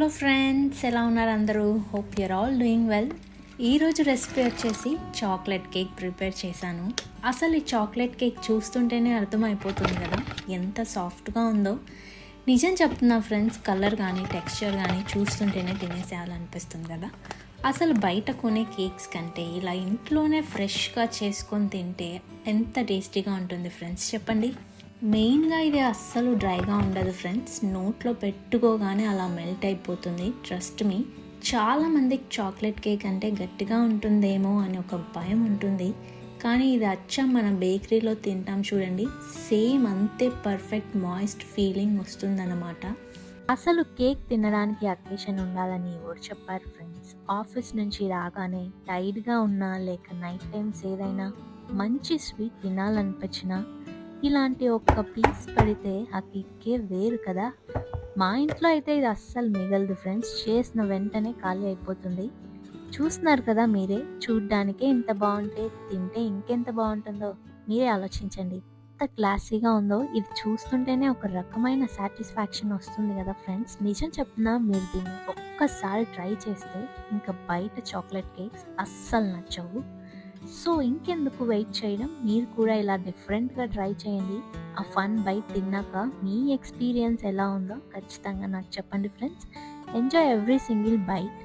Hello friends, ఎలా ఉన్నారు అందరూ? Hope your all doing well. ఈరోజు రెసిపీ వచ్చేసి చాక్లెట్ కేక్ ప్రిపేర్ చేశాను. అసలు ఈ చాక్లెట్ కేక్ చూస్తుంటేనే అర్థమైపోతుంది కదా ఎంత సాఫ్ట్గా ఉందో. నిజం చెప్తున్నా ఫ్రెండ్స్, కలర్ కానీ టెక్స్చర్ కానీ చూస్తుంటేనే తినేసేయాలనిపిస్తుంది కదా. అసలు బయట కొనే కేక్స్ కంటే ఇలా ఇంట్లోనే ఫ్రెష్గా చేసుకొని తింటే ఎంత టేస్టీగా ఉంటుంది ఫ్రెండ్స్, చెప్పండి. మెయిన్గా ఇది అస్సలు డ్రైగా ఉండదు ఫ్రెండ్స్, నోట్లో పెట్టుకోగానే అలా మెల్ట్ అయిపోతుంది. ట్రస్ట్ మీ, చాలామందికి చాక్లెట్ కేక్ అంటే గట్టిగా ఉంటుందేమో అని ఒక భయం ఉంటుంది. కానీ ఇది అచ్చం మన బేకరీలో తింటాం చూడండి, సేమ్ అంతే పర్ఫెక్ట్ మాయిస్ట్ ఫీలింగ్ వస్తుందన్నమాట. అసలు కేక్ తినడానికి అకేషన్ ఉండాలని ఎవరు చెప్పారు ఫ్రెండ్స్? ఆఫీస్ నుంచి రాగానే టైర్డ్గా ఉన్నా లేక నైట్ టైమ్స్ ఏదైనా మంచి స్వీట్ తినాలనిపించినా ఇలాంటి ఒక్క పీస్ పడితే ఆ కిక్కే వేరు కదా. మా ఇంట్లో అయితే ఇది అస్సలు మిగలదు ఫ్రెండ్స్, చేసిన వెంటనే ఖాళీ అయిపోతుంది. చూస్తున్నారు కదా మీరే, చూడ్డానికే ఇంత బాగుంటే తింటే ఇంకెంత బాగుంటుందో మీరే ఆలోచించండి. ఎంత క్లాసీగా ఉందో, ఇది చూస్తుంటేనే ఒక రకమైన సాటిస్ఫాక్షన్ వస్తుంది కదా ఫ్రెండ్స్. నిజం చెప్తున్నా, మీరు దీన్ని ఒక్కసారి ట్రై చేస్తే ఇంకా బయట చాక్లెట్ కేక్స్ అస్సలు నచ్చవు. సో ఇంకెందుకు వెయిట్ చేయడం, మీరు కూడా ఇలా డిఫరెంట్గా ట్రై చేయండి. ఆ ఫన్ బైట్ తిన్నాక మీ ఎక్స్పీరియన్స్ ఎలా ఉందో ఖచ్చితంగా నాకు చెప్పండి friends. Enjoy every single byte.